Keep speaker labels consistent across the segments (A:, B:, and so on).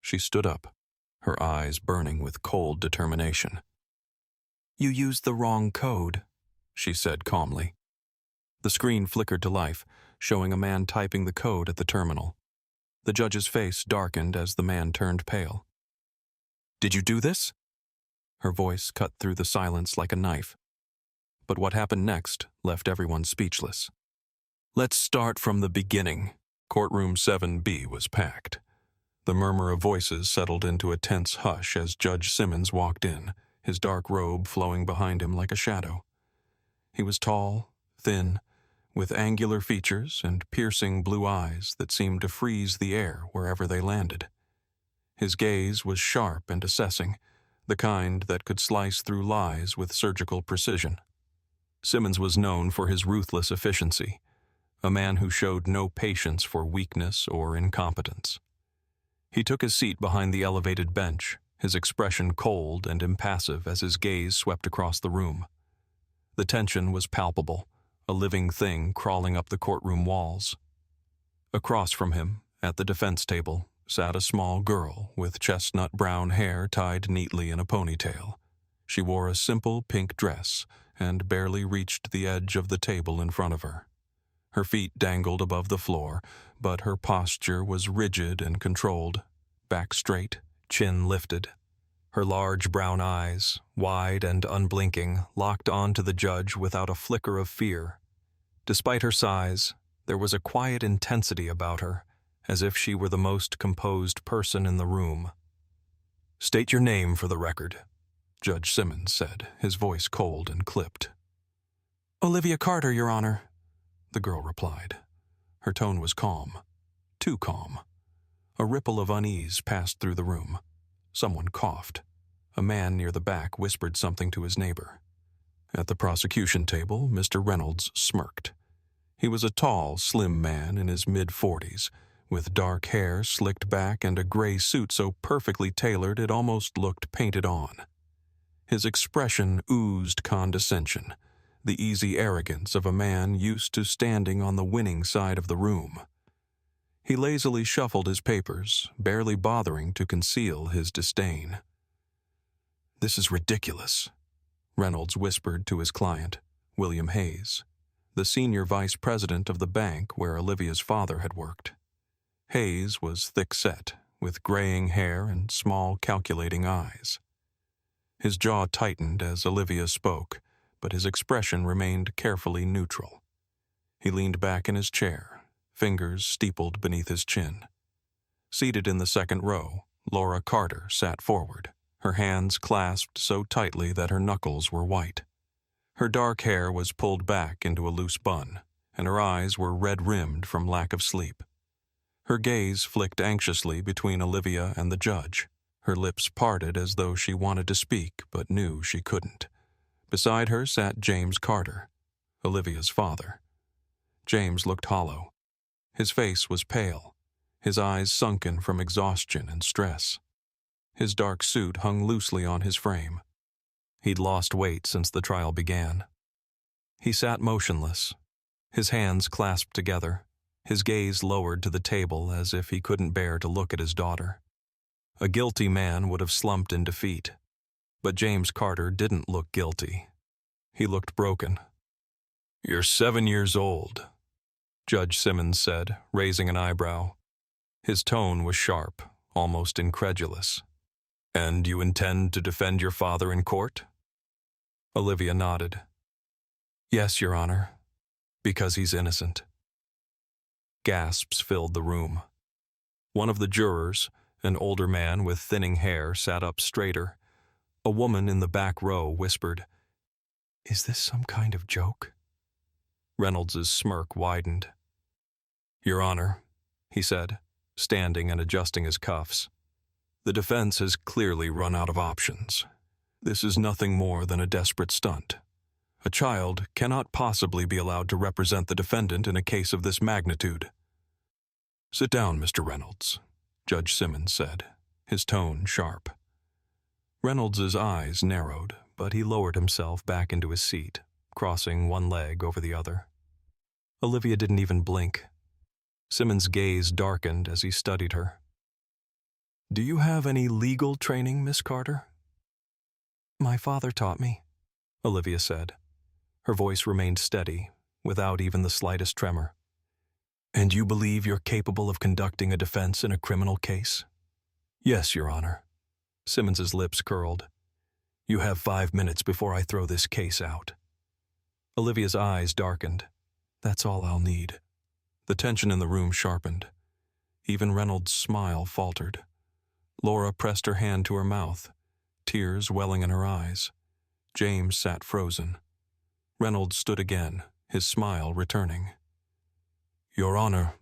A: She stood up, her eyes burning with cold determination. "You used the wrong code," she said calmly. The screen flickered to life, showing a man typing the code at the terminal. The judge's face darkened as the man turned pale. "Did you do this?" Her voice cut through the silence like a knife. But what happened next left everyone speechless. "Let's start from the beginning." Courtroom 7B was packed. The murmur of voices settled into a tense hush as Judge Simmons walked in, his dark robe flowing behind him like a shadow. He was tall, thin, with angular features and piercing blue eyes that seemed to freeze the air wherever they landed. His gaze was sharp and assessing, the kind that could slice through lies with surgical precision. Simmons was known for his ruthless efficiency, a man who showed no patience for weakness or incompetence. He took his seat behind the elevated bench, his expression cold and impassive as his gaze swept across the room. The tension was palpable, a living thing crawling up the courtroom walls. Across from him, at the defense table, sat a small girl with chestnut brown hair tied neatly in a ponytail. She wore a simple pink dress and barely reached the edge of the table in front of her. Her feet dangled above the floor, but her posture was rigid and controlled, back straight, chin lifted. Her large brown eyes, wide and unblinking, locked onto the judge without a flicker of fear. Despite her size, there was a quiet intensity about her, as if she were the most composed person in the room. "State your name for the record," Judge Simmons said, his voice cold and clipped. "Olivia Carter, Your Honor," the girl replied. Her tone was calm, too calm. A ripple of unease passed through the room. Someone coughed. A man near the back whispered something to his neighbor. At the prosecution table, Mr. Reynolds smirked. He was a tall, slim man in his mid-40s, with dark hair slicked back and a gray suit so perfectly tailored it almost looked painted on. His expression oozed condescension, the easy arrogance of a man used to standing on the winning side of the room. He lazily shuffled his papers, barely bothering to conceal his disdain. "This is ridiculous," Reynolds whispered to his client, William Hayes, the senior vice president of the bank where Olivia's father had worked. Hayes was thick-set, with graying hair and small, calculating eyes. His jaw tightened as Olivia spoke, but his expression remained carefully neutral. He leaned back in his chair, fingers steepled beneath his chin. Seated in the second row, Laura Carter sat forward, her hands clasped so tightly that her knuckles were white. Her dark hair was pulled back into a loose bun, and her eyes were red-rimmed from lack of sleep. Her gaze flicked anxiously between Olivia and the judge. Her lips parted as though she wanted to speak but knew she couldn't. Beside her sat James Carter, Olivia's father. James looked hollow. His face was pale, his eyes sunken from exhaustion and stress. His dark suit hung loosely on his frame. He'd lost weight since the trial began. He sat motionless, his hands clasped together, his gaze lowered to the table as if he couldn't bear to look at his daughter. A guilty man would have slumped in defeat, but James Carter didn't look guilty. He looked broken. "You're 7 years old," Judge Simmons said, raising an eyebrow. His tone was sharp, almost incredulous. "And you intend to defend your father in court?" Olivia nodded. "Yes, Your Honor, because he's innocent." Gasps filled the room. One of the jurors, an older man with thinning hair, sat up straighter. A woman in the back row whispered, "Is this some kind of joke?" Reynolds's smirk widened. "Your Honor," he said, standing and adjusting his cuffs, "the defense has clearly run out of options. This is nothing more than a desperate stunt. A child cannot possibly be allowed to represent the defendant in a case of this magnitude." "Sit down, Mr. Reynolds," Judge Simmons said, his tone sharp. Reynolds's eyes narrowed, but he lowered himself back into his seat, crossing one leg over the other. Olivia didn't even blink. Simmons' gaze darkened as he studied her. Do you have any legal training, Miss Carter? My father taught me, Olivia said. Her voice remained steady, without even the slightest tremor. And you believe you're capable of conducting a defense in a criminal case? Yes, Your Honor. Simmons's lips curled. You have 5 minutes before I throw this case out. Olivia's eyes darkened. That's all I'll need. The tension in the room sharpened. Even Reynolds' smile faltered. Laura pressed her hand to her mouth, tears welling in her eyes. James sat frozen. Reynolds stood again, his smile returning. Your Honor,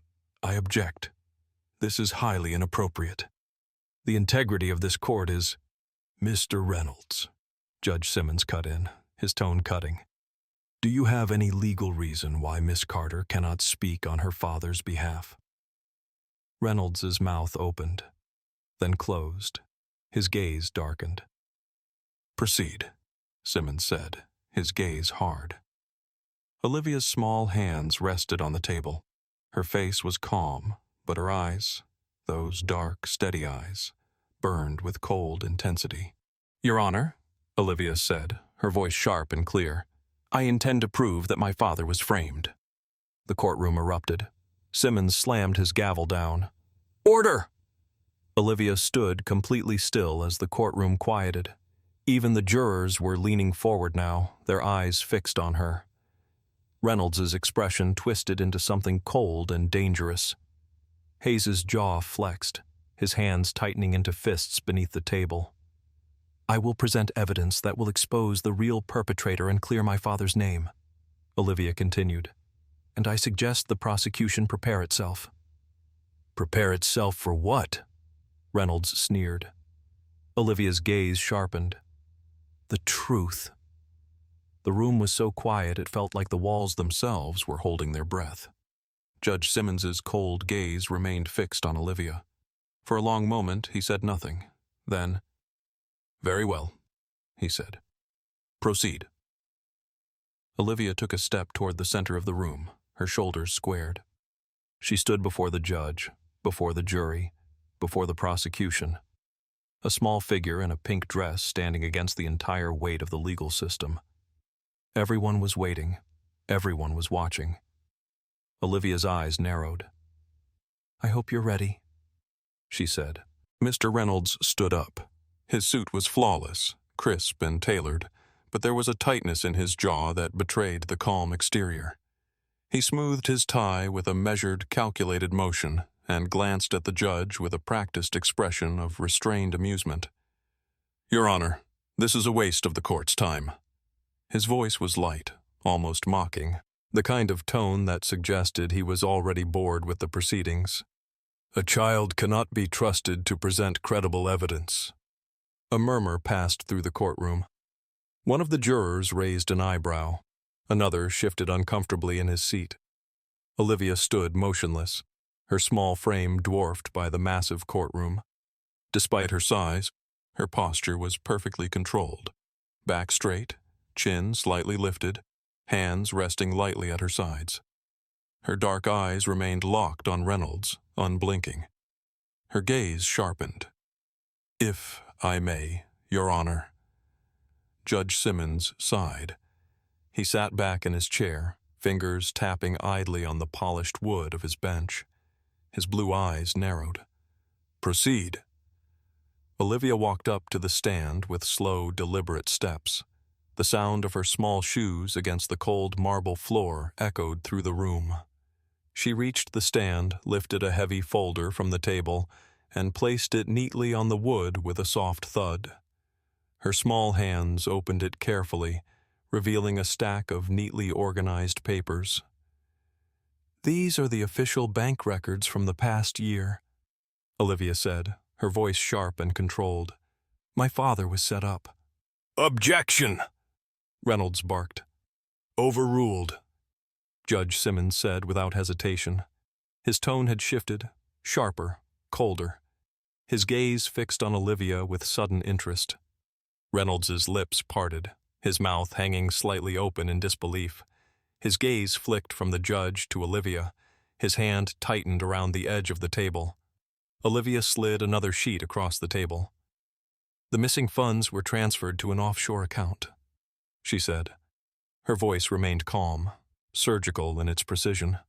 A: I object. This is highly inappropriate. The integrity of this court is... Mr. Reynolds, Judge Simmons cut in, his tone cutting. Do you have any legal reason why Miss Carter cannot speak on her father's behalf? Reynolds's mouth opened, then closed. His gaze darkened. Proceed, Simmons said, his gaze hard. Olivia's small hands rested on the table. Her face was calm, but her eyes, those dark, steady eyes, burned with cold intensity. Your Honor, Olivia said, her voice sharp and clear, I intend to prove that my father was framed. The courtroom erupted. Simmons slammed his gavel down. Order! Olivia stood completely still as the courtroom quieted. Even the jurors were leaning forward now, their eyes fixed on her. Reynolds's expression twisted into something cold and dangerous. Hayes's jaw flexed, his hands tightening into fists beneath the table. I will present evidence that will expose the real perpetrator and clear my father's name, Olivia continued. And I suggest the prosecution prepare itself. Prepare itself for what? Reynolds sneered. Olivia's gaze sharpened. The truth. The room was so quiet it felt like the walls themselves were holding their breath. Judge Simmons's cold gaze remained fixed on Olivia. For a long moment he said nothing. Then, Very well, he said. Proceed. Olivia took a step toward the center of the room, her shoulders squared. She stood before the judge, before the jury, before the prosecution. A small figure in a pink dress standing against the entire weight of the legal system. Everyone was waiting. Everyone was watching. Olivia's eyes narrowed. I hope you're ready, she said. Mr. Reynolds stood up. His suit was flawless, crisp and tailored, but there was a tightness in his jaw that betrayed the calm exterior. He smoothed his tie with a measured, calculated motion and glanced at the judge with a practiced expression of restrained amusement. Your Honor, this is a waste of the court's time. His voice was light, almost mocking, the kind of tone that suggested he was already bored with the proceedings. A child cannot be trusted to present credible evidence. A murmur passed through the courtroom. One of the jurors raised an eyebrow. Another shifted uncomfortably in his seat. Olivia stood motionless, her small frame dwarfed by the massive courtroom. Despite her size, her posture was perfectly controlled. Back straight, chin slightly lifted, hands resting lightly at her sides. Her dark eyes remained locked on Reynolds, unblinking. Her gaze sharpened. If I may, Your Honor. Judge Simmons sighed. He sat back in his chair, fingers tapping idly on the polished wood of his bench. His blue eyes narrowed. Proceed. Olivia walked up to the stand with slow, deliberate steps. The sound of her small shoes against the cold marble floor echoed through the room. She reached the stand, lifted a heavy folder from the table, and placed it neatly on the wood with a soft thud. Her small hands opened it carefully, revealing a stack of neatly organized papers. These are the official bank records from the past year, Olivia said, her voice sharp and controlled. My father was set up. Objection! Reynolds barked. Overruled, Judge Simmons said without hesitation. His tone had shifted, sharper, colder. His gaze fixed on Olivia with sudden interest. Reynolds's lips parted, his mouth hanging slightly open in disbelief. His gaze flicked from the judge to Olivia. His hand tightened around the edge of the table. Olivia slid another sheet across the table. The missing funds were transferred to an offshore account, she said. Her voice remained calm, surgical in its precision.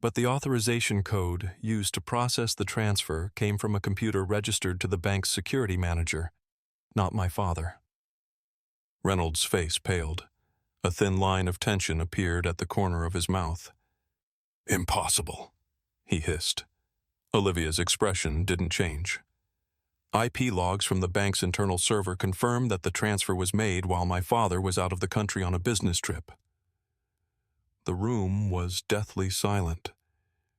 A: But the authorization code used to process the transfer came from a computer registered to the bank's security manager, not my father. Reynolds' face paled. A thin line of tension appeared at the corner of his mouth. "Impossible," he hissed. Olivia's expression didn't change. IP logs from the bank's internal server confirmed that the transfer was made while my father was out of the country on a business trip. The room was deathly silent.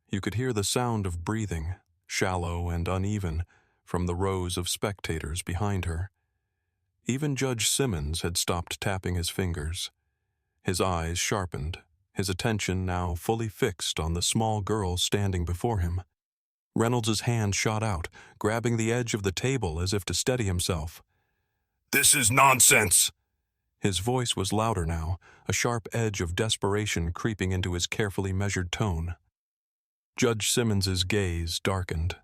A: You could hear the sound of breathing, shallow and uneven, from the rows of spectators behind her. Even Judge Simmons had stopped tapping his fingers. His eyes sharpened, his attention now fully fixed on the small girl standing before him. Reynolds's hand shot out, grabbing the edge of the table as if to steady himself. "This is nonsense!" His voice was louder now, a sharp edge of desperation creeping into his carefully measured tone. Judge Simmons's gaze darkened.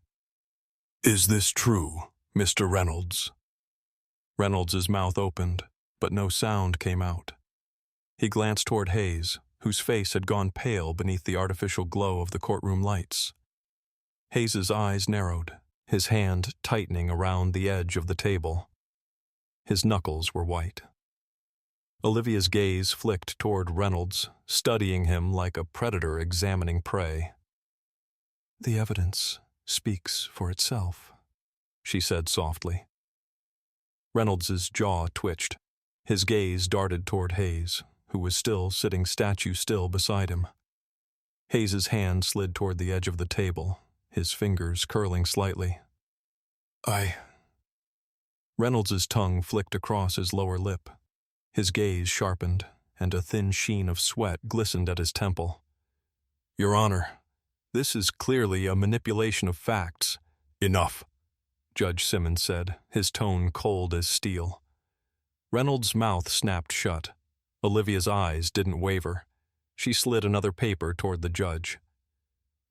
A: "Is this true, Mr. Reynolds?" Reynolds's mouth opened, but no sound came out. He glanced toward Hayes, whose face had gone pale beneath the artificial glow of the courtroom lights. Hayes's eyes narrowed, his hand tightening around the edge of the table. His knuckles were white. Olivia's gaze flicked toward Reynolds, studying him like a predator examining prey. "The evidence speaks for itself," she said softly. Reynolds's jaw twitched. His gaze darted toward Hayes, who was still sitting statue-still beside him. Hayes's hand slid toward the edge of the table, his fingers curling slightly. Reynolds's tongue flicked across his lower lip. His gaze sharpened, and a thin sheen of sweat glistened at his temple. "Your Honor, this is clearly a manipulation of facts." "Enough," Judge Simmons said, his tone cold as steel. Reynolds' mouth snapped shut. Olivia's eyes didn't waver. She slid another paper toward the judge.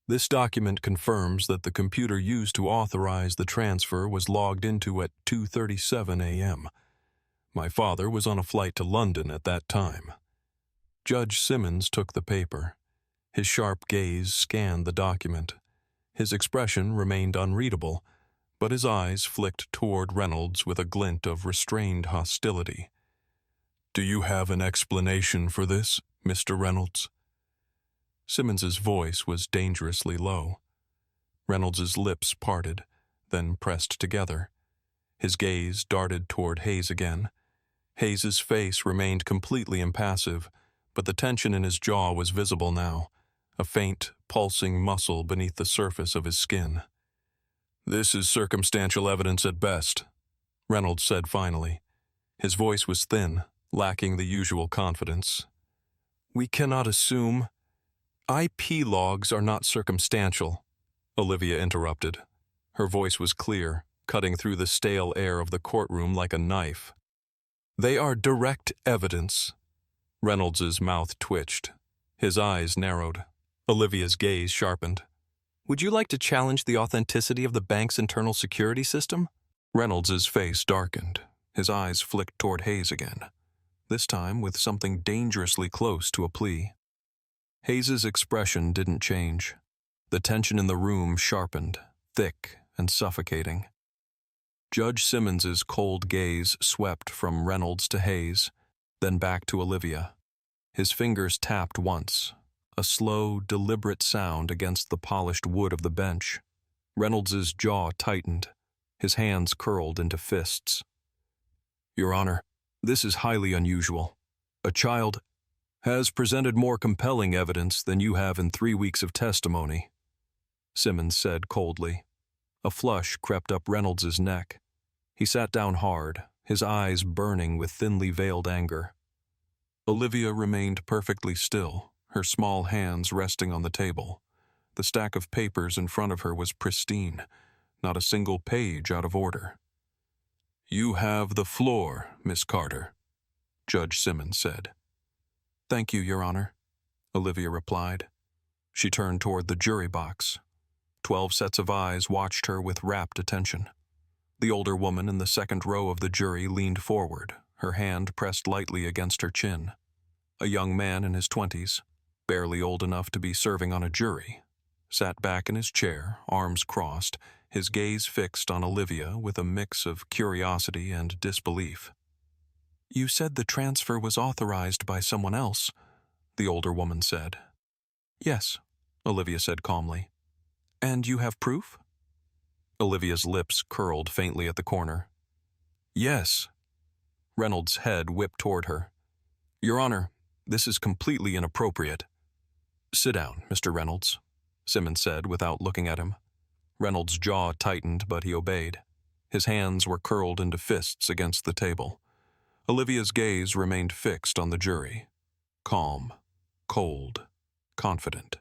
A: "This document confirms that the computer used to authorize the transfer was logged into at 2:37 a.m. My father was on a flight to London at that time." Judge Simmons took the paper. His sharp gaze scanned the document. His expression remained unreadable, but his eyes flicked toward Reynolds with a glint of restrained hostility. "Do you have an explanation for this, Mr. Reynolds?" Simmons's voice was dangerously low. Reynolds's lips parted, then pressed together. His gaze darted toward Hayes again. Hayes's face remained completely impassive, but the tension in his jaw was visible now, a faint, pulsing muscle beneath the surface of his skin. "This is circumstantial evidence at best," Reynolds said finally. His voice was thin, lacking the usual confidence. "We cannot assume—" "IP logs are not circumstantial," Olivia interrupted. Her voice was clear, cutting through the stale air of the courtroom like a knife. "They are direct evidence." Reynolds's mouth twitched. His eyes narrowed. Olivia's gaze sharpened. "Would you like to challenge the authenticity of the bank's internal security system?" Reynolds's face darkened. His eyes flicked toward Hayes again, this time with something dangerously close to a plea. Hayes's expression didn't change. The tension in the room sharpened, thick and suffocating. Judge Simmons's cold gaze swept from Reynolds to Hayes, then back to Olivia. His fingers tapped once, a slow, deliberate sound against the polished wood of the bench. Reynolds's jaw tightened, his hands curled into fists. "Your Honor, this is highly unusual. A child has presented more compelling evidence than you have in 3 weeks of testimony," Simmons said coldly. A flush crept up Reynolds's neck. He sat down hard, his eyes burning with thinly veiled anger. Olivia remained perfectly still, her small hands resting on the table. The stack of papers in front of her was pristine, not a single page out of order. "You have the floor, Miss Carter," Judge Simmons said. "Thank you, Your Honor," Olivia replied. She turned toward the jury box. 12 sets of eyes watched her with rapt attention. The older woman in the second row of the jury leaned forward, her hand pressed lightly against her chin. A young man in his 20s, barely old enough to be serving on a jury, sat back in his chair, arms crossed, his gaze fixed on Olivia with a mix of curiosity and disbelief. "You said the transfer was authorized by someone else," the older woman said. "Yes," Olivia said calmly. "And you have proof?" Olivia's lips curled faintly at the corner. "Yes." Reynolds' head whipped toward her. "Your Honor, this is completely inappropriate." "Sit down, Mr. Reynolds," Simmons said without looking at him. Reynolds' jaw tightened, but he obeyed. His hands were curled into fists against the table. Olivia's gaze remained fixed on the jury. Calm, cold, confident.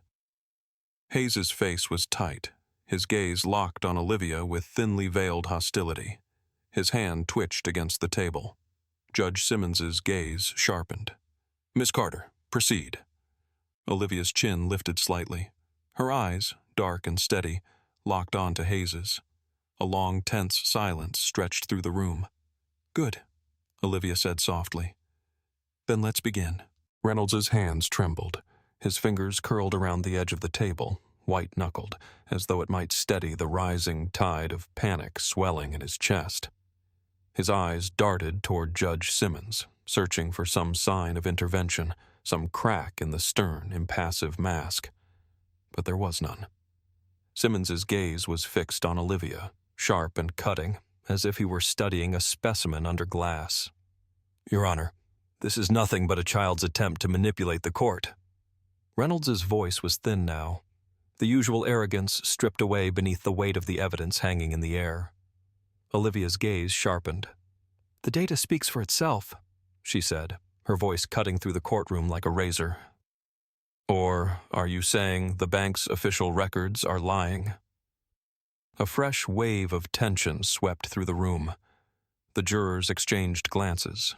A: Hayes's face was tight, his gaze locked on Olivia with thinly veiled hostility. His hand twitched against the table. Judge Simmons's gaze sharpened. "Miss Carter, proceed." Olivia's chin lifted slightly. Her eyes, dark and steady, locked on to Hayes's. A long, tense silence stretched through the room. "Good," Olivia said softly. "Then let's begin." Reynolds's hands trembled. His fingers curled around the edge of the table, white-knuckled, as though it might steady the rising tide of panic swelling in his chest. His eyes darted toward Judge Simmons, searching for some sign of intervention, some crack in the stern, impassive mask. But there was none. Simmons's gaze was fixed on Olivia, sharp and cutting, as if he were studying a specimen under glass. "Your Honor, this is nothing but a child's attempt to manipulate the court." Reynolds's voice was thin now, the usual arrogance stripped away beneath the weight of the evidence hanging in the air. Olivia's gaze sharpened. "The data speaks for itself," she said, her voice cutting through the courtroom like a razor. "Or are you saying the bank's official records are lying?" A fresh wave of tension swept through the room. The jurors exchanged glances.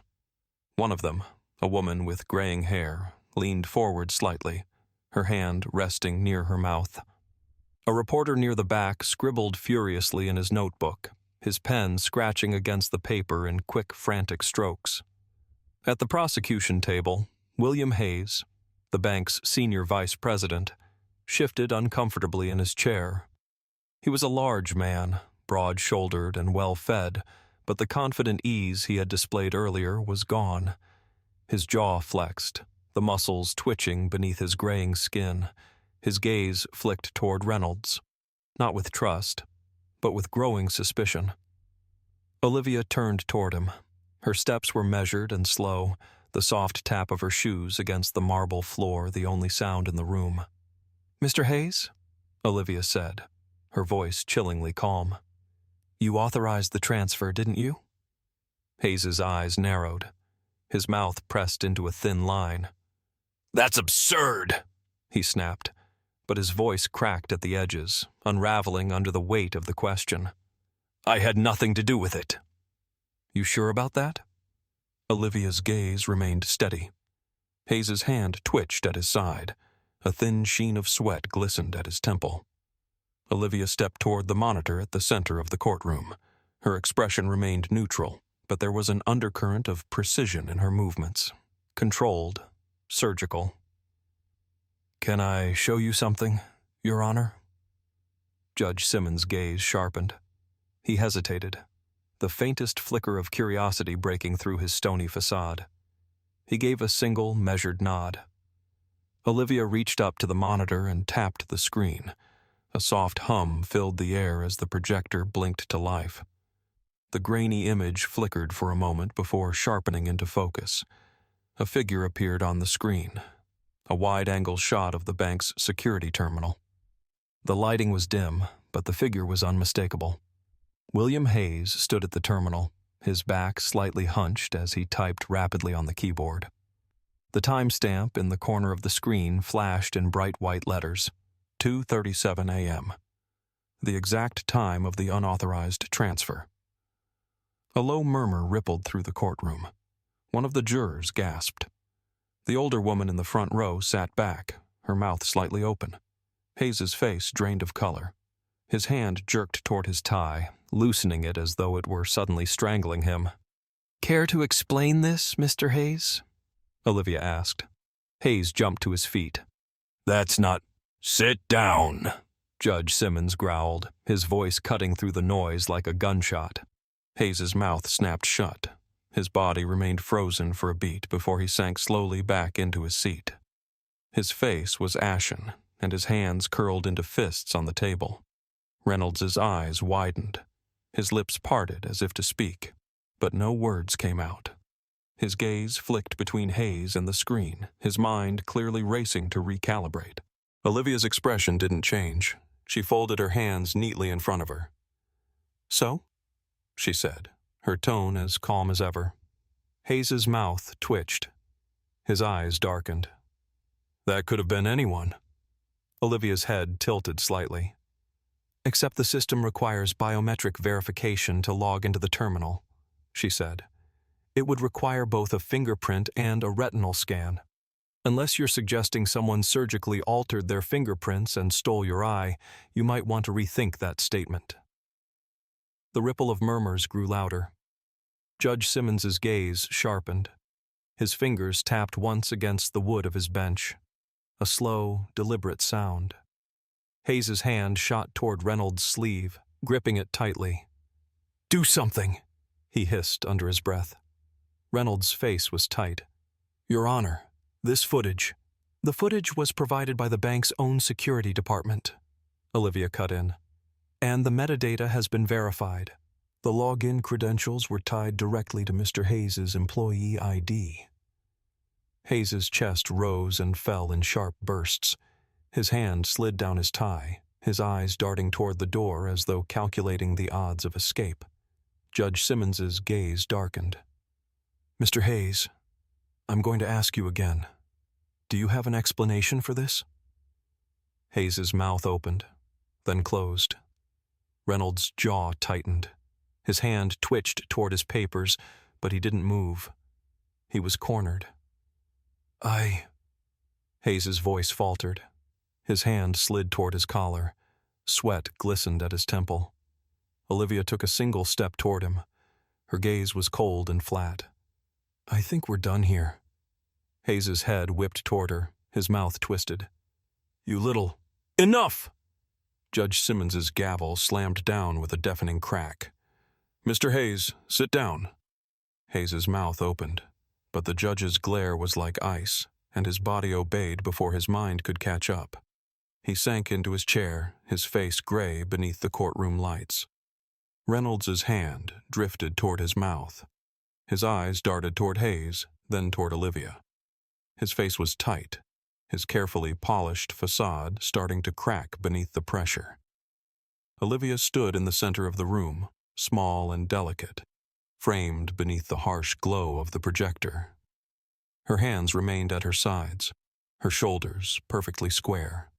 A: One of them, a woman with graying hair, leaned forward slightly, her hand resting near her mouth. A reporter near the back scribbled furiously in his notebook, his pen scratching against the paper in quick, frantic strokes. At the prosecution table, William Hayes, the bank's senior vice president, shifted uncomfortably in his chair. He was a large man, broad-shouldered and well-fed, but the confident ease he had displayed earlier was gone. His jaw flexed, the muscles twitching beneath his graying skin. His gaze flicked toward Reynolds, not with trust, but with growing suspicion. Olivia turned toward him. Her steps were measured and slow, the soft tap of her shoes against the marble floor the only sound in the room. "Mr. Hayes?" Olivia said, her voice chillingly calm. "You authorized the transfer, didn't you?" Hayes's eyes narrowed. His mouth pressed into a thin line. "That's absurd," he snapped, but his voice cracked at the edges, unraveling under the weight of the question. "I had nothing to do with it." "You sure about that?" Olivia's gaze remained steady. Hayes's hand twitched at his side. A thin sheen of sweat glistened at his temple. Olivia stepped toward the monitor at the center of the courtroom. Her expression remained neutral, but there was an undercurrent of precision in her movements. Controlled, surgical. "Can I show you something, Your Honor?" Judge Simmons' gaze sharpened. He hesitated, the faintest flicker of curiosity breaking through his stony facade. He gave a single, measured nod. Olivia reached up to the monitor and tapped the screen. A soft hum filled the air as the projector blinked to life. The grainy image flickered for a moment before sharpening into focus. A figure appeared on the screen, a wide-angle shot of the bank's security terminal. The lighting was dim, but the figure was unmistakable. William Hayes stood at the terminal, his back slightly hunched as he typed rapidly on the keyboard. The timestamp in the corner of the screen flashed in bright white letters, 2:37 a.m., the exact time of the unauthorized transfer. A low murmur rippled through the courtroom. One of the jurors gasped. The older woman in the front row sat back, her mouth slightly open. Hayes's face drained of color. His hand jerked toward his tie, loosening it as though it were suddenly strangling him. "Care to explain this, Mr. Hayes?" Olivia asked. Hayes jumped to his feet. "That's not—" "Sit down," Judge Simmons growled, his voice cutting through the noise like a gunshot. Hayes's mouth snapped shut. His body remained frozen for a beat before he sank slowly back into his seat. His face was ashen, and his hands curled into fists on the table. Reynolds's eyes widened. His lips parted as if to speak, but no words came out. His gaze flicked between Hayes and the screen, his mind clearly racing to recalibrate. Olivia's expression didn't change. She folded her hands neatly in front of her. "So?" she said, her tone as calm as ever. Hayes's mouth twitched. His eyes darkened. "That could have been anyone." Olivia's head tilted slightly. "Except the system requires biometric verification to log into the terminal," she said. "It would require both a fingerprint and a retinal scan. Unless you're suggesting someone surgically altered their fingerprints and stole your eye, you might want to rethink that statement." The ripple of murmurs grew louder. Judge Simmons's gaze sharpened. His fingers tapped once against the wood of his bench. A slow, deliberate sound. Hayes's hand shot toward Reynolds' sleeve, gripping it tightly. "Do something," he hissed under his breath. Reynolds' face was tight. "Your Honor, this footage—" "The footage was provided by the bank's own security department," Olivia cut in. "And the metadata has been verified. The login credentials were tied directly to Mr. Hayes's employee ID." Hayes's chest rose and fell in sharp bursts. His hand slid down his tie, his eyes darting toward the door as though calculating the odds of escape. Judge Simmons's gaze darkened. "Mr. Hayes, I'm going to ask you again. Do you have an explanation for this?" Hayes's mouth opened, then closed. Reynolds' jaw tightened. His hand twitched toward his papers, but he didn't move. He was cornered. Hayes's voice faltered. His hand slid toward his collar. Sweat glistened at his temple. Olivia took a single step toward him. Her gaze was cold and flat. "I think we're done here." Hayes's head whipped toward her, his mouth twisted. "You little—" "Enough!" Judge Simmons's gavel slammed down with a deafening crack. "Mr. Hayes, sit down." Hayes's mouth opened, but the judge's glare was like ice, and his body obeyed before his mind could catch up. He sank into his chair, his face gray beneath the courtroom lights. Reynolds's hand drifted toward his mouth. His eyes darted toward Hayes, then toward Olivia. His face was tight, his carefully polished facade starting to crack beneath the pressure. Olivia stood in the center of the room, small and delicate, framed beneath the harsh glow of the projector. Her hands remained at her sides, her shoulders perfectly square.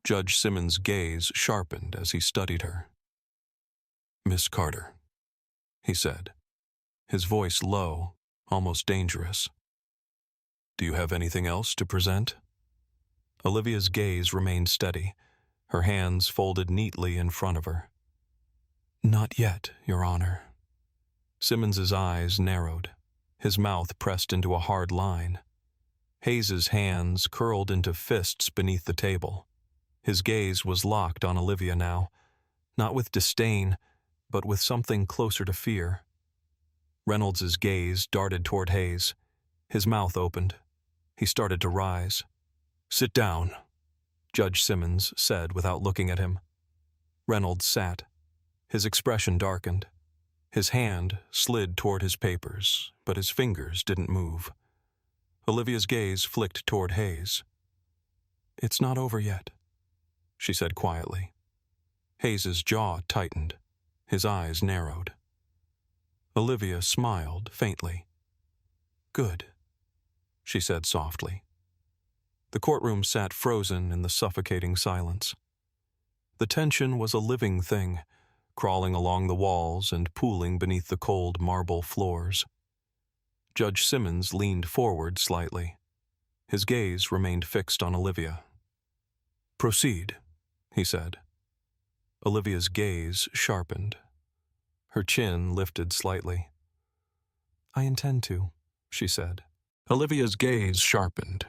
A: Judge Simmons' gaze sharpened as he studied her. "Miss Carter," he said, his voice low, almost dangerous. "Do you have anything else to present?" Olivia's gaze remained steady, her hands folded neatly in front of her. "Not yet, Your Honor." Simmons's eyes narrowed, his mouth pressed into a hard line. Hayes's hands curled into fists beneath the table. His gaze was locked on Olivia now, not with disdain, but with something closer to fear. Reynolds's gaze darted toward Hayes. His mouth opened. He started to rise. "Sit down," Judge Simmons said without looking at him. Reynolds sat. His expression darkened. His hand slid toward his papers, but his fingers didn't move. Olivia's gaze flicked toward Hayes. "It's not over yet," she said quietly. Hayes's jaw tightened. His eyes narrowed. Olivia smiled faintly. "Good," she said softly. The courtroom sat frozen in the suffocating silence. The tension was a living thing, crawling along the walls and pooling beneath the cold marble floors. Judge Simmons leaned forward slightly. His gaze remained fixed on Olivia. "Proceed," he said. Olivia's gaze sharpened. Her chin lifted slightly. "I intend to," she said. Olivia's gaze sharpened.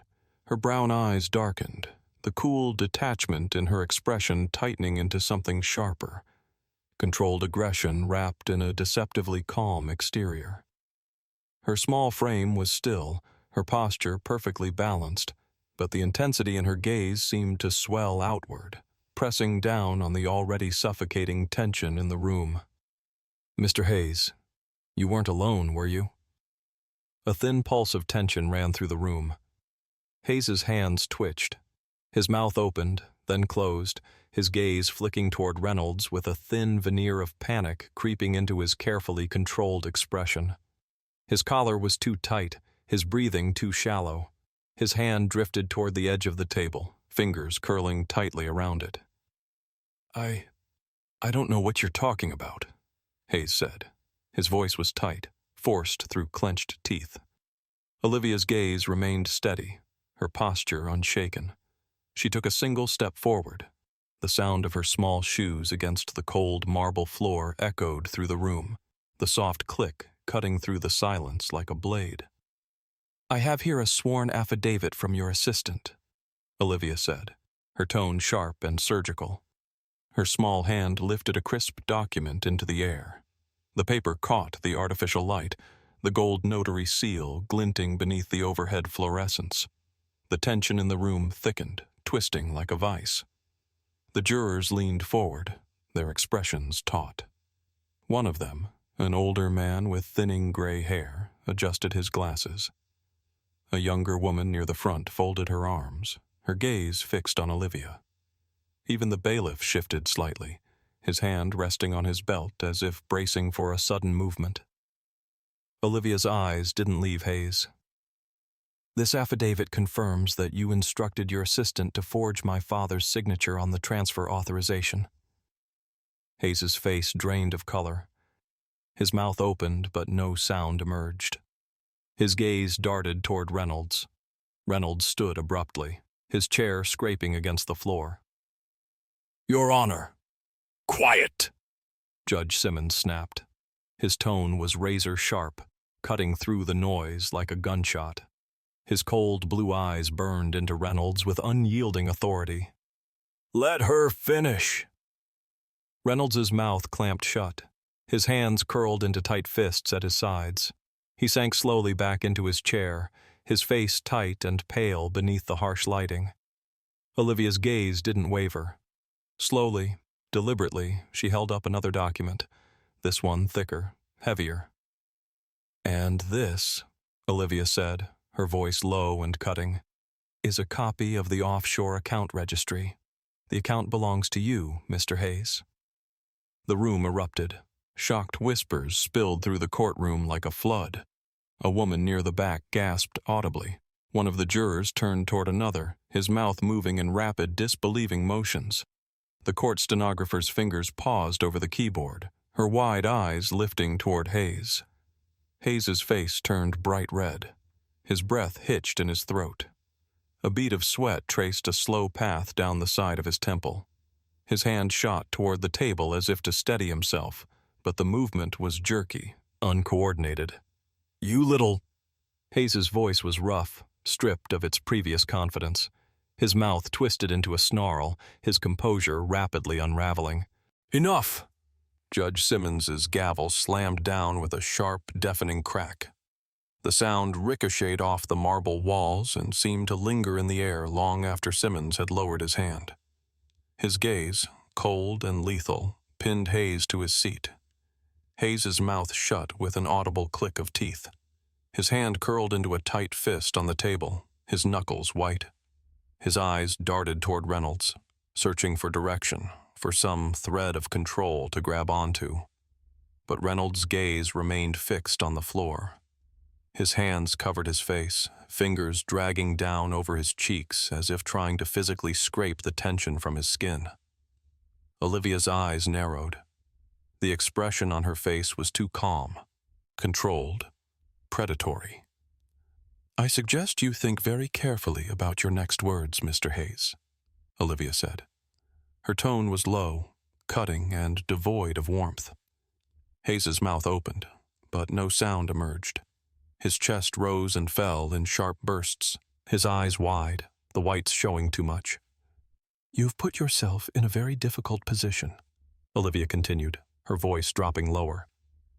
A: Her brown eyes darkened, the cool detachment in her expression tightening into something sharper. Controlled aggression wrapped in a deceptively calm exterior. Her small frame was still, her posture perfectly balanced, but the intensity in her gaze seemed to swell outward, pressing down on the already suffocating tension in the room. "Mr. Hayes, you weren't alone, were you?" A thin pulse of tension ran through the room. Hayes's hands twitched. His mouth opened, then closed, his gaze flicking toward Reynolds with a thin veneer of panic creeping into his carefully controlled expression. His collar was too tight, his breathing too shallow. His hand drifted toward the edge of the table, fingers curling tightly around it. I don't know what you're talking about," Hayes said. His voice was tight, forced through clenched teeth. Olivia's gaze remained steady, her posture unshaken. She took a single step forward. The sound of her small shoes against the cold marble floor echoed through the room, the soft click cutting through the silence like a blade. "I have here a sworn affidavit from your assistant," Olivia said, her tone sharp and surgical. Her small hand lifted a crisp document into the air. The paper caught the artificial light, the gold notary seal glinting beneath the overhead fluorescence. The tension in the room thickened, twisting like a vice. The jurors leaned forward, their expressions taut. One of them, an older man with thinning gray hair, adjusted his glasses. A younger woman near the front folded her arms, her gaze fixed on Olivia. Even the bailiff shifted slightly, his hand resting on his belt as if bracing for a sudden movement. Olivia's eyes didn't leave Hayes. "This affidavit confirms that you instructed your assistant to forge my father's signature on the transfer authorization." Hayes's face drained of color. His mouth opened, but no sound emerged. His gaze darted toward Reynolds. Reynolds stood abruptly, his chair scraping against the floor. "Your Honor." "Quiet!" Judge Simmons snapped. His tone was razor-sharp, cutting through the noise like a gunshot. His cold blue eyes burned into Reynolds with unyielding authority. "Let her finish." Reynolds's mouth clamped shut. His hands curled into tight fists at his sides. He sank slowly back into his chair, his face tight and pale beneath the harsh lighting. Olivia's gaze didn't waver. Slowly, deliberately, she held up another document, this one thicker, heavier. "And this," Olivia said, her voice low and cutting, "is a copy of the offshore account registry. The account belongs to you, Mr. Hayes." The room erupted. Shocked whispers spilled through the courtroom like a flood. A woman near the back gasped audibly. One of the jurors turned toward another, his mouth moving in rapid, disbelieving motions. The court stenographer's fingers paused over the keyboard, her wide eyes lifting toward Hayes. Hayes's face turned bright red. His breath hitched in his throat. A bead of sweat traced a slow path down the side of his temple. His hand shot toward the table as if to steady himself, but the movement was jerky, uncoordinated. "You little—" Hayes's voice was rough, stripped of its previous confidence. His mouth twisted into a snarl, his composure rapidly unraveling. "Enough!" Judge Simmons's gavel slammed down with a sharp, deafening crack. The sound ricocheted off the marble walls and seemed to linger in the air long after Simmons had lowered his hand. His gaze, cold and lethal, pinned Hayes to his seat. Hayes's mouth shut with an audible click of teeth. His hand curled into a tight fist on the table, his knuckles white. His eyes darted toward Reynolds, searching for direction, for some thread of control to grab onto. But Reynolds' gaze remained fixed on the floor. His hands covered his face, fingers dragging down over his cheeks as if trying to physically scrape the tension from his skin. Olivia's eyes narrowed. The expression on her face was too calm, controlled, predatory. "I suggest you think very carefully about your next words, Mr. Hayes," Olivia said. Her tone was low, cutting and devoid of warmth. Hayes's mouth opened, but no sound emerged. His chest rose and fell in sharp bursts, his eyes wide, the whites showing too much. "You've put yourself in a very difficult position," Olivia continued, her voice dropping lower.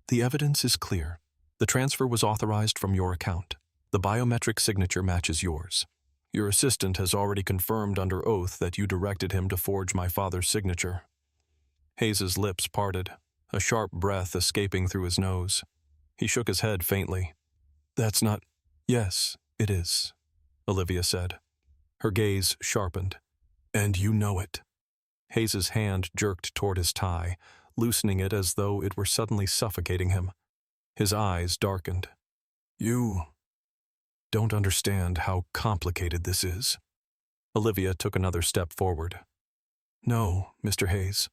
A: "The evidence is clear. The transfer was authorized from your account. The biometric signature matches yours. Your assistant has already confirmed under oath that you directed him to forge my father's signature." Hayes's lips parted, a sharp breath escaping through his nose. He shook his head faintly. "That's not—" "Yes, it is," Olivia said. Her gaze sharpened. "And you know it." Hayes's hand jerked toward his tie, loosening it as though it were suddenly suffocating him. His eyes darkened. "You don't understand how complicated this is." Olivia took another step forward. "No, Mr. Hayes.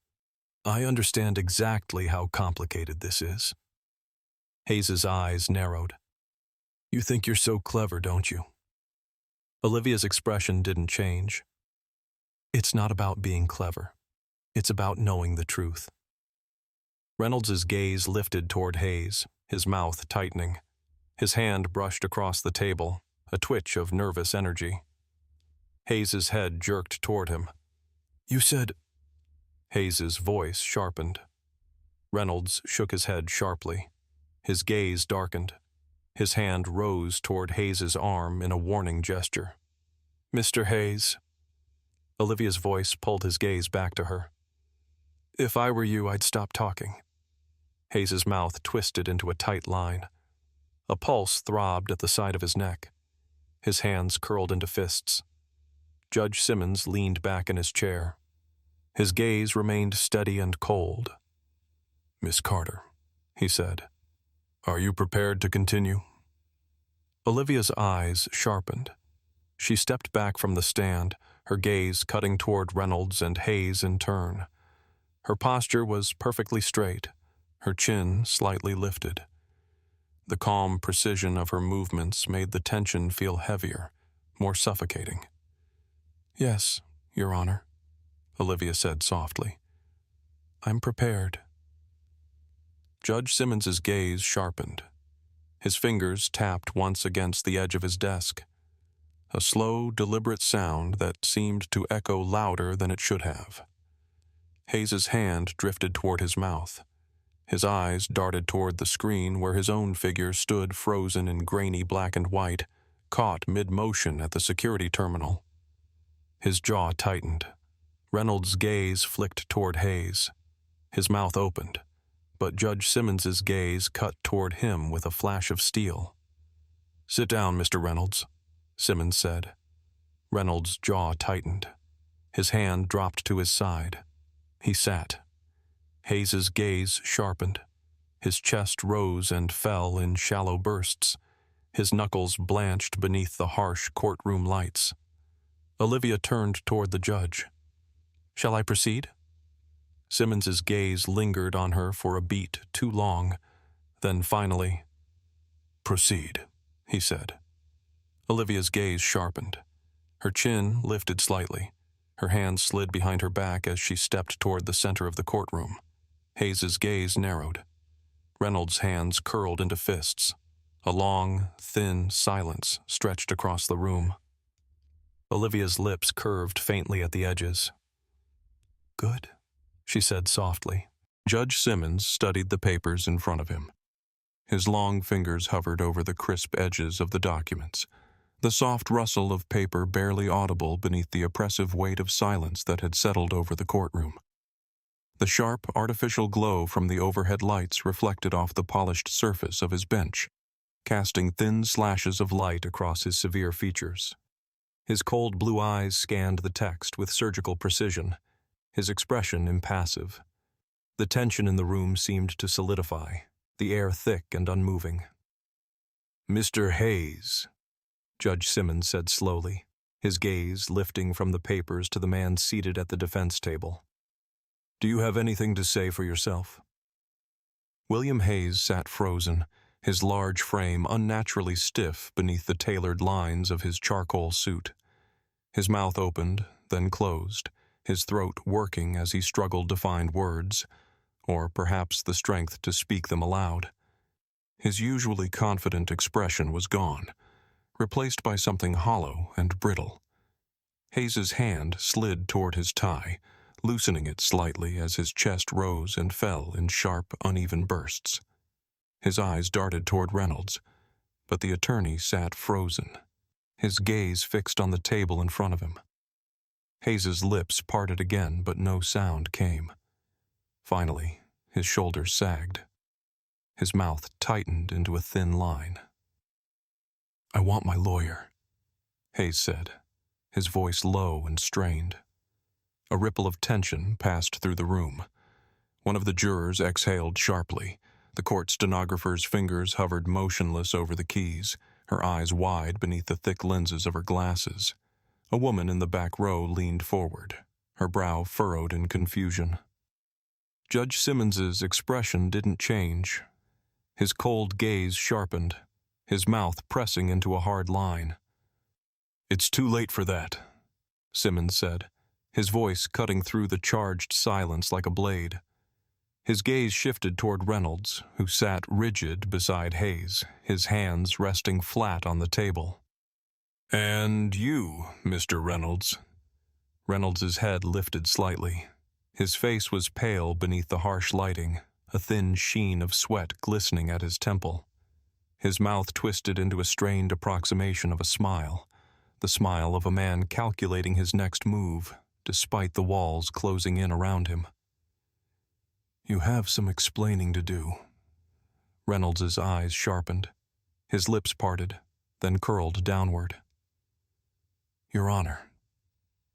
A: I understand exactly how complicated this is." Hayes's eyes narrowed. "You think you're so clever, don't you?" Olivia's expression didn't change. "It's not about being clever. It's about knowing the truth." Reynolds's gaze lifted toward Hayes, his mouth tightening. His hand brushed across the table, a twitch of nervous energy. Hayes's head jerked toward him. "You said—" Hayes's voice sharpened. Reynolds shook his head sharply. His gaze darkened. His hand rose toward Hayes's arm in a warning gesture. "Mr. Hayes." Olivia's voice pulled his gaze back to her. "If I were you, I'd stop talking." Hayes's mouth twisted into a tight line. A pulse throbbed at the side of his neck. His hands curled into fists. Judge Simmons leaned back in his chair. His gaze remained steady and cold. "Miss Carter," he said, "are you prepared to continue?" Olivia's eyes sharpened. She stepped back from the stand, her gaze cutting toward Reynolds and Hayes in turn. Her posture was perfectly straight, her chin slightly lifted. The calm precision of her movements made the tension feel heavier, more suffocating. "Yes, Your Honor," Olivia said softly. "I'm prepared." Judge Simmons's gaze sharpened. His fingers tapped once against the edge of his desk. A slow, deliberate sound that seemed to echo louder than it should have. Hayes's hand drifted toward his mouth. His eyes darted toward the screen where his own figure stood frozen in grainy black and white, caught mid-motion at the security terminal. His jaw tightened. Reynolds' gaze flicked toward Hayes. His mouth opened, but Judge Simmons's gaze cut toward him with a flash of steel. "Sit down, Mr. Reynolds," Simmons said. Reynolds' jaw tightened. His hand dropped to his side. He sat. Hayes's gaze sharpened. His chest rose and fell in shallow bursts. His knuckles blanched beneath the harsh courtroom lights. Olivia turned toward the judge. "Shall I proceed?" Simmons's gaze lingered on her for a beat too long. Then finally, "Proceed," he said. Olivia's gaze sharpened. Her chin lifted slightly. Her hands slid behind her back as she stepped toward the center of the courtroom. Hayes's gaze narrowed. Reynolds' hands curled into fists. A long, thin silence stretched across the room. Olivia's lips curved faintly at the edges. "Good," she said softly. Judge Simmons studied the papers in front of him. His long fingers hovered over the crisp edges of the documents, the soft rustle of paper barely audible beneath the oppressive weight of silence that had settled over the courtroom. The sharp, artificial glow from the overhead lights reflected off the polished surface of his bench, casting thin slashes of light across his severe features. His cold blue eyes scanned the text with surgical precision, his expression impassive. The tension in the room seemed to solidify, the air thick and unmoving. "Mr. Hayes," Judge Simmons said slowly, his gaze lifting from the papers to the man seated at the defense table. "Do you have anything to say for yourself?" William Hayes sat frozen, his large frame unnaturally stiff beneath the tailored lines of his charcoal suit. His mouth opened, then closed, his throat working as he struggled to find words, or perhaps the strength to speak them aloud. His usually confident expression was gone, replaced by something hollow and brittle. Hayes's hand slid toward his tie, loosening it slightly as his chest rose and fell in sharp, uneven bursts. His eyes darted toward Reynolds, but the attorney sat frozen, his gaze fixed on the table in front of him. Hayes's lips parted again, but no sound came. Finally, his shoulders sagged. His mouth tightened into a thin line. "I want my lawyer," Hayes said, his voice low and strained. A ripple of tension passed through the room. One of the jurors exhaled sharply. The court stenographer's fingers hovered motionless over the keys, her eyes wide beneath the thick lenses of her glasses. A woman in the back row leaned forward, her brow furrowed in confusion. Judge Simmons's expression didn't change. His cold gaze sharpened, his mouth pressing into a hard line. "It's too late for that," Simmons said, his voice cutting through the charged silence like a blade. His gaze shifted toward Reynolds, who sat rigid beside Hayes, his hands resting flat on the table. "And you, Mr. Reynolds." Reynolds's head lifted slightly. His face was pale beneath the harsh lighting, a thin sheen of sweat glistening at his temple. His mouth twisted into a strained approximation of a smile, the smile of a man calculating his next move, despite the walls closing in around him. "You have some explaining to do." Reynolds's eyes sharpened, his lips parted, then curled downward. "Your Honor,"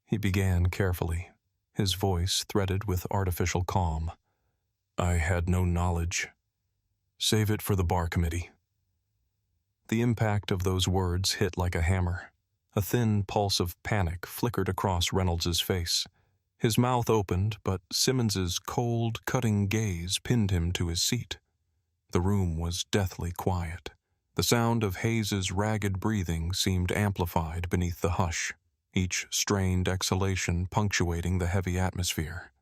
A: he began carefully, his voice threaded with artificial calm. "I had no knowledge. Save it for the bar committee." The impact of those words hit like a hammer. A thin pulse of panic flickered across Reynolds's face. His mouth opened, but Simmons's cold, cutting gaze pinned him to his seat. The room was deathly quiet. The sound of Hayes's ragged breathing seemed amplified beneath the hush, each strained exhalation punctuating the heavy atmosphere.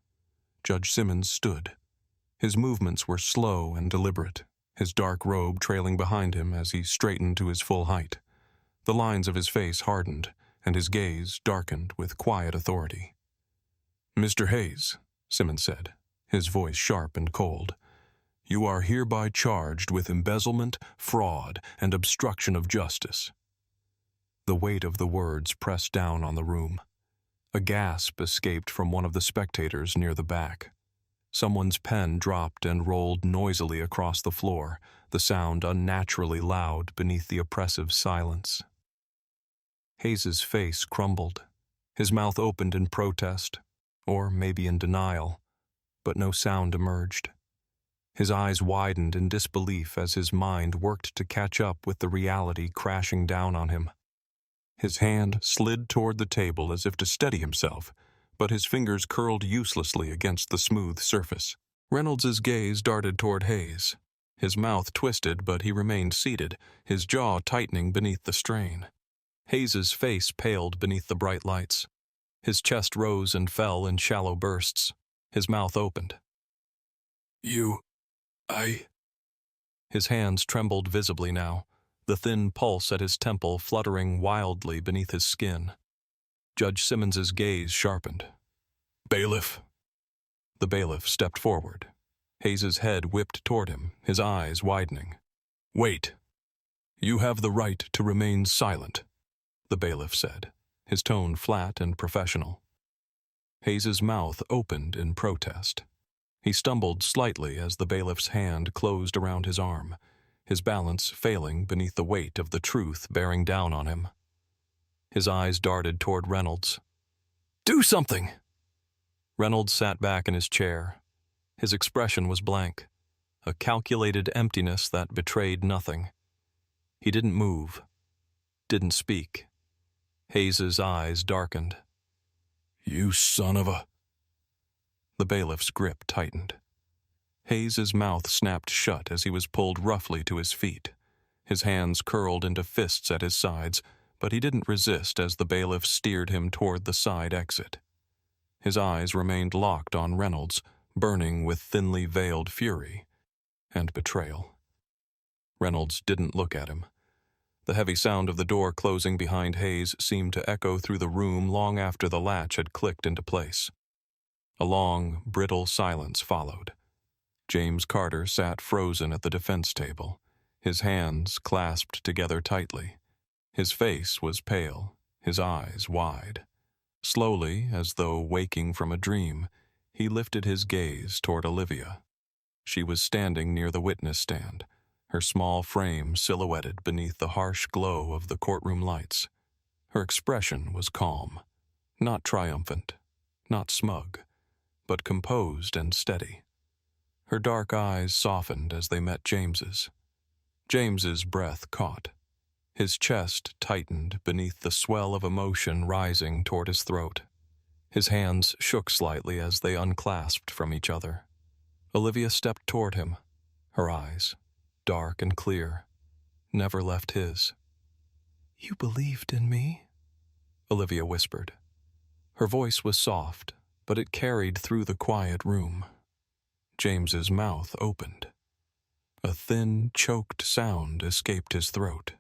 A: Judge Simmons stood. His movements were slow and deliberate, his dark robe trailing behind him as he straightened to his full height. The lines of his face hardened, and his gaze darkened with quiet authority. "Mr. Hayes," Simmons said, his voice sharp and cold, "you are hereby charged with embezzlement, fraud, and obstruction of justice." The weight of the words pressed down on the room. A gasp escaped from one of the spectators near the back. Someone's pen dropped and rolled noisily across the floor, the sound unnaturally loud beneath the oppressive silence. Hayes's face crumbled. His mouth opened in protest, or maybe in denial, but no sound emerged. His eyes widened in disbelief as his mind worked to catch up with the reality crashing down on him. His hand slid toward the table as if to steady himself, but his fingers curled uselessly against the smooth surface. Reynolds's gaze darted toward Hayes. His mouth twisted, but he remained seated, his jaw tightening beneath the strain. Hayes's face paled beneath the bright lights. His chest rose and fell in shallow bursts. His mouth opened. His hands trembled visibly now, the thin pulse at his temple fluttering wildly beneath his skin. Judge Simmons's gaze sharpened. "Bailiff." The bailiff stepped forward. Hayes's head whipped toward him, his eyes widening. "Wait. You have the right to remain silent," the bailiff said, his tone flat and professional. Hayes's mouth opened in protest. He stumbled slightly as the bailiff's hand closed around his arm, his balance failing beneath the weight of the truth bearing down on him. His eyes darted toward Reynolds. "Do something!" Reynolds sat back in his chair. His expression was blank, a calculated emptiness that betrayed nothing. He didn't move, didn't speak. Hayes's eyes darkened. "You son of a..." The bailiff's grip tightened. Hayes's mouth snapped shut as he was pulled roughly to his feet. His hands curled into fists at his sides, but he didn't resist as the bailiff steered him toward the side exit. His eyes remained locked on Reynolds, burning with thinly veiled fury and betrayal. Reynolds didn't look at him. The heavy sound of the door closing behind Hayes seemed to echo through the room long after the latch had clicked into place. A long, brittle silence followed. James Carter sat frozen at the defense table, his hands clasped together tightly. His face was pale, his eyes wide. Slowly, as though waking from a dream, he lifted his gaze toward Olivia. She was standing near the witness stand, her small frame silhouetted beneath the harsh glow of the courtroom lights. Her expression was calm, not triumphant, not smug, but composed and steady. Her dark eyes softened as they met James's. James's breath caught. His chest tightened beneath the swell of emotion rising toward his throat. His hands shook slightly as they unclasped from each other. Olivia stepped toward him. Her eyes, dark and clear, never left his. "You believed in me?" Olivia whispered. Her voice was soft, but it carried through the quiet room. James's mouth opened. A thin, choked sound escaped his throat.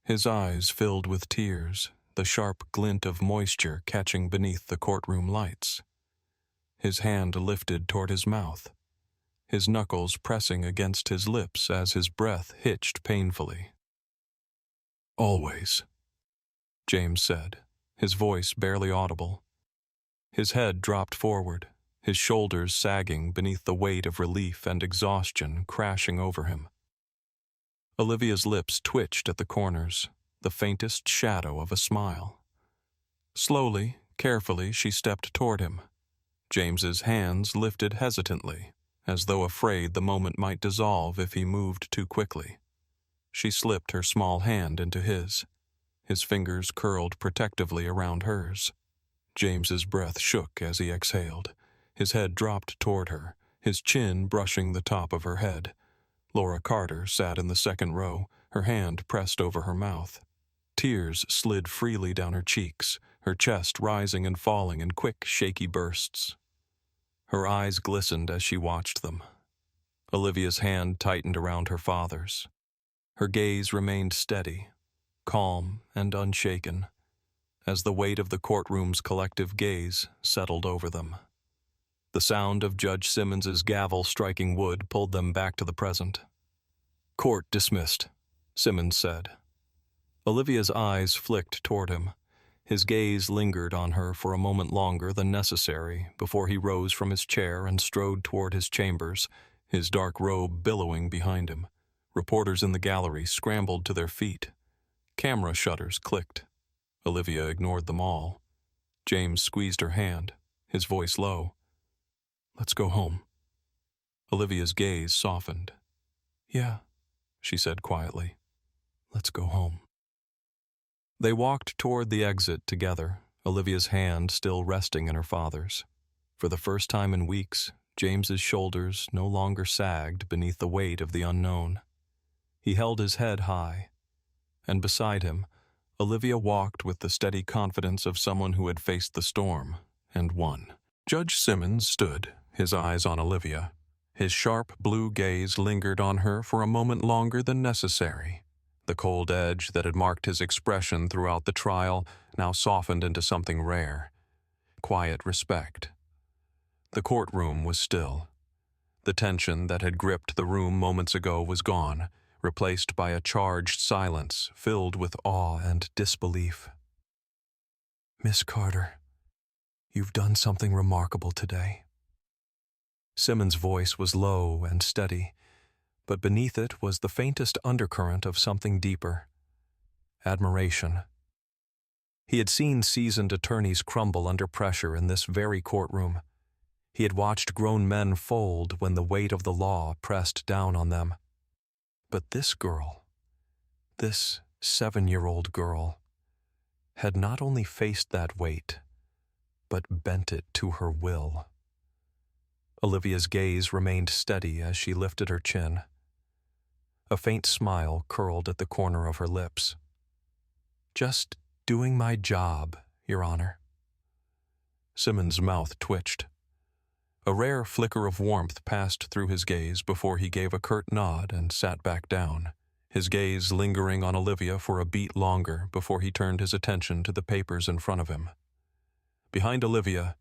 A: His eyes filled with tears, the sharp glint of moisture catching beneath the courtroom lights. His hand lifted toward his mouth, his knuckles pressing against his lips as his breath hitched painfully. "Always," James said, his voice barely audible. His head dropped forward, his shoulders sagging beneath the weight of relief and exhaustion crashing over him. Olivia's lips twitched at the corners, the faintest shadow of a smile. Slowly, carefully, she stepped toward him. James's hands lifted hesitantly, as though afraid the moment might dissolve if he moved too quickly. She slipped her small hand into his. His fingers curled protectively around hers. James's breath shook as he exhaled. His head dropped toward her, his chin brushing the top of her head. Laura Carter sat in the second row, her hand pressed over her mouth. Tears slid freely down her cheeks, her chest rising and falling in quick, shaky bursts. Her eyes glistened as she watched them. Olivia's hand tightened around her father's. Her gaze remained steady, calm and unshaken, as the weight of the courtroom's collective gaze settled over them. The sound of Judge Simmons's gavel striking wood pulled them back to the present. "Court dismissed," Simmons said. Olivia's eyes flicked toward him. His gaze lingered on her for a moment longer than necessary before he rose from his chair and strode toward his chambers, his dark robe billowing behind him. Reporters in the gallery scrambled to their feet. Camera shutters clicked. Olivia ignored them all. James squeezed her hand, his voice low. "Let's go home." Olivia's gaze softened. "Yeah," she said quietly. "Let's go home." They walked toward the exit together, Olivia's hand still resting in her father's. For the first time in weeks, James's shoulders no longer sagged beneath the weight of the unknown. He held his head high, and beside him, Olivia walked with the steady confidence of someone who had faced the storm and won. Judge Simmons stood, his eyes on Olivia. His sharp blue gaze lingered on her for a moment longer than necessary. The cold edge that had marked his expression throughout the trial now softened into something rare. Quiet respect. The courtroom was still. The tension that had gripped the room moments ago was gone, replaced by a charged silence filled with awe and disbelief. "Miss Carter, you've done something remarkable today." Simmons' voice was low and steady, but beneath it was the faintest undercurrent of something deeper. Admiration. He had seen seasoned attorneys crumble under pressure in this very courtroom. He had watched grown men fold when the weight of the law pressed down on them. But this girl, this 7-year-old girl, had not only faced that weight, but bent it to her will. Olivia's gaze remained steady as she lifted her chin. A faint smile curled at the corner of her lips. "Just doing my job, Your Honor." Simmons' mouth twitched. A rare flicker of warmth passed through his gaze before he gave a curt nod and sat back down, his gaze lingering on Olivia for a beat longer before he turned his attention to the papers in front of him. Behind Olivia,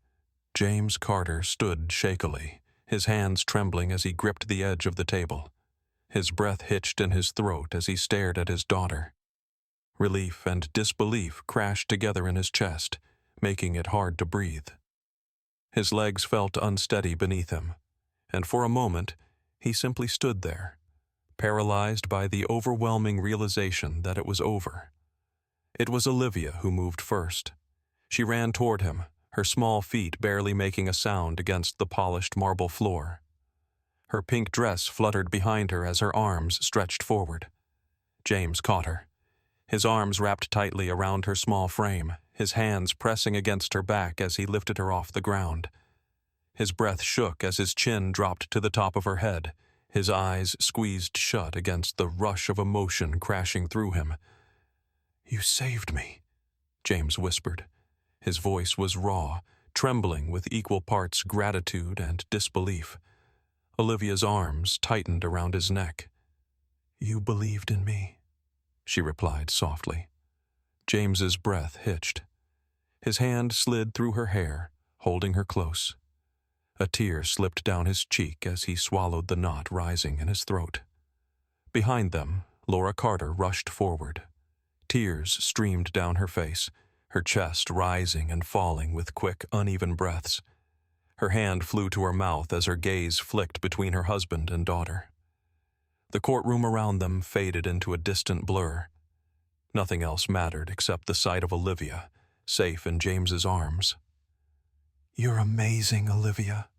A: James Carter stood shakily, his hands trembling as he gripped the edge of the table. His breath hitched in his throat as he stared at his daughter. Relief and disbelief crashed together in his chest, making it hard to breathe. His legs felt unsteady beneath him, and for a moment he simply stood there, paralyzed by the overwhelming realization that it was over. It was Olivia who moved first. She ran toward him, her small feet barely making a sound against the polished marble floor. Her pink dress fluttered behind her as her arms stretched forward. James caught her, his arms wrapped tightly around her small frame, his hands pressing against her back as he lifted her off the ground. His breath shook as his chin dropped to the top of her head, his eyes squeezed shut against the rush of emotion crashing through him. "You saved me," James whispered. His voice was raw, trembling with equal parts gratitude and disbelief. Olivia's arms tightened around his neck. "You believed in me," she replied softly. James's breath hitched. His hand slid through her hair, holding her close. A tear slipped down his cheek as he swallowed the knot rising in his throat. Behind them, Laura Carter rushed forward. Tears streamed down her face, her chest rising and falling with quick, uneven breaths. Her hand flew to her mouth as her gaze flicked between her husband and daughter. The courtroom around them faded into a distant blur. Nothing else mattered except the sight of Olivia, safe in James's arms. "You're amazing, Olivia,"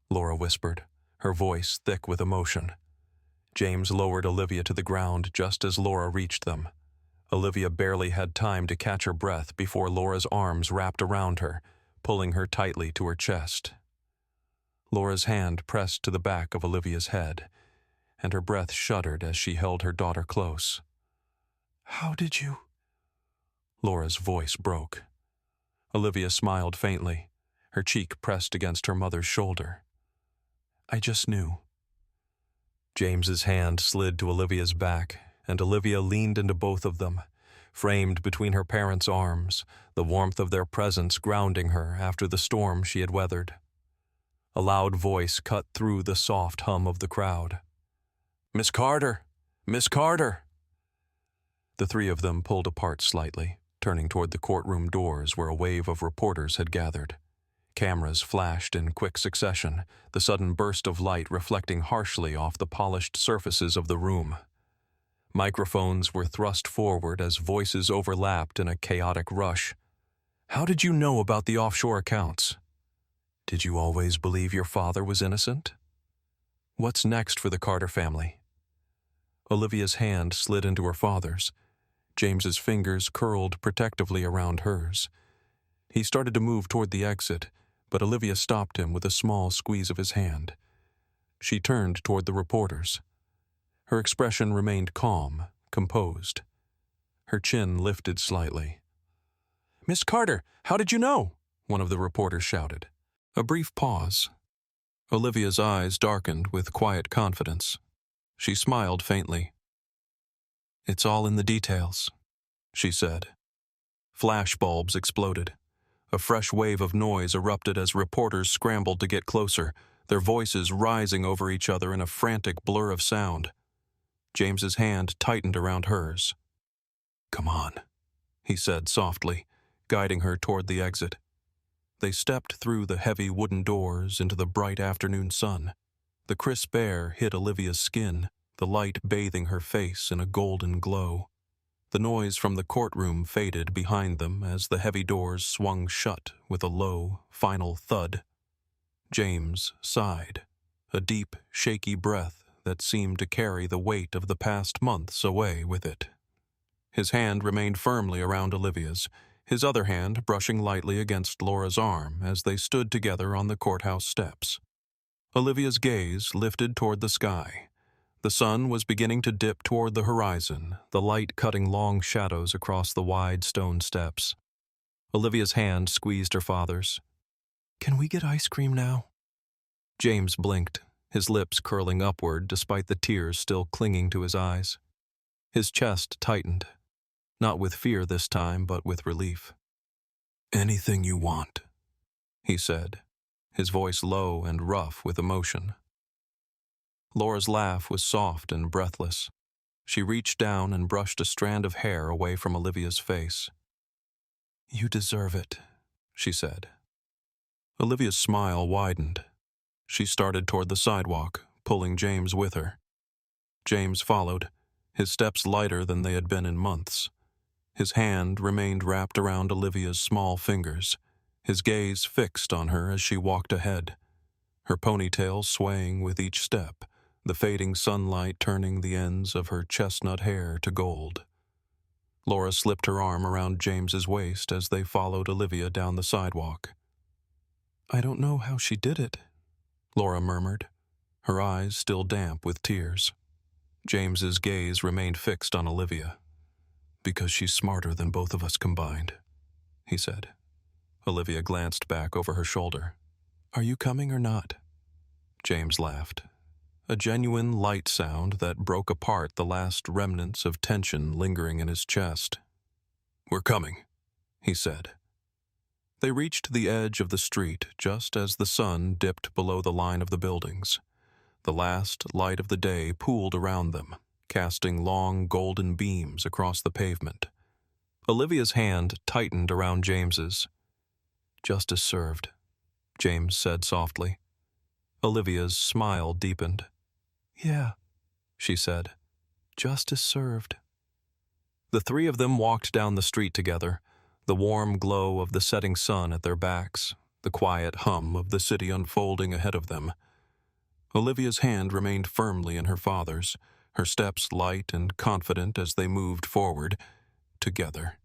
A: Laura whispered, her voice thick with emotion. James lowered Olivia to the ground just as Laura reached them. Olivia barely had time to catch her breath before Laura's arms wrapped around her, pulling her tightly to her chest. Laura's hand pressed to the back of Olivia's head, and her breath shuddered as she held her daughter close. "How did you—" Laura's voice broke. Olivia smiled faintly, her cheek pressed against her mother's shoulder. "I just knew." James's hand slid to Olivia's back, and Olivia leaned into both of them, framed between her parents' arms, the warmth of their presence grounding her after the storm she had weathered. A loud voice cut through the soft hum of the crowd. "Miss Carter! Miss Carter!" The three of them pulled apart slightly, turning toward the courtroom doors where a wave of reporters had gathered. Cameras flashed in quick succession, the sudden burst of light reflecting harshly off the polished surfaces of the room. Microphones were thrust forward as voices overlapped in a chaotic rush. "How did you know about the offshore accounts? Did you always believe your father was innocent? What's next for the Carter family?" Olivia's hand slid into her father's. James's fingers curled protectively around hers. He started to move toward the exit, but Olivia stopped him with a small squeeze of his hand. She turned toward the reporters. Her expression remained calm, composed. Her chin lifted slightly. "Miss Carter, how did you know?" one of the reporters shouted. A brief pause. Olivia's eyes darkened with quiet confidence. She smiled faintly. "It's all in the details," she said. Flash bulbs exploded. A fresh wave of noise erupted as reporters scrambled to get closer, their voices rising over each other in a frantic blur of sound. James's hand tightened around hers. "Come on," he said softly, guiding her toward the exit. They stepped through the heavy wooden doors into the bright afternoon sun. The crisp air hit Olivia's skin, the light bathing her face in a golden glow. The noise from the courtroom faded behind them as the heavy doors swung shut with a low, final thud. James sighed, a deep, shaky breath that seemed to carry the weight of the past months away with it. His hand remained firmly around Olivia's, his other hand brushing lightly against Laura's arm as they stood together on the courthouse steps. Olivia's gaze lifted toward the sky. The sun was beginning to dip toward the horizon, the light cutting long shadows across the wide stone steps. Olivia's hand squeezed her father's. Can we get ice cream now? James blinked, his lips curling upward despite the tears still clinging to his eyes. His chest tightened, not with fear this time, but with relief. Anything you want, he said, his voice low and rough with emotion. Laura's laugh was soft and breathless. She reached down and brushed a strand of hair away from Olivia's face. You deserve it, she said. Olivia's smile widened. She started toward the sidewalk, pulling James with her. James followed, his steps lighter than they had been in months. His hand remained wrapped around Olivia's small fingers, his gaze fixed on her as she walked ahead, her ponytail swaying with each step, the fading sunlight turning the ends of her chestnut hair to gold. Laura slipped her arm around James's waist as they followed Olivia down the sidewalk. I don't know how she did it, Laura murmured, her eyes still damp with tears. James's gaze remained fixed on Olivia. Because she's smarter than both of us combined, he said. Olivia glanced back over her shoulder. Are you coming or not? James laughed, a genuine light sound that broke apart the last remnants of tension lingering in his chest. We're coming, he said. They reached the edge of the street just as the sun dipped below the line of the buildings. The last light of the day pooled around them, casting long golden beams across the pavement. Olivia's hand tightened around James's. Justice served, James said softly. Olivia's smile deepened. Yeah, she said. Justice served. The three of them walked down the street together, the warm glow of the setting sun at their backs, the quiet hum of the city unfolding ahead of them. Olivia's hand remained firmly in her father's, her steps light and confident as they moved forward, together.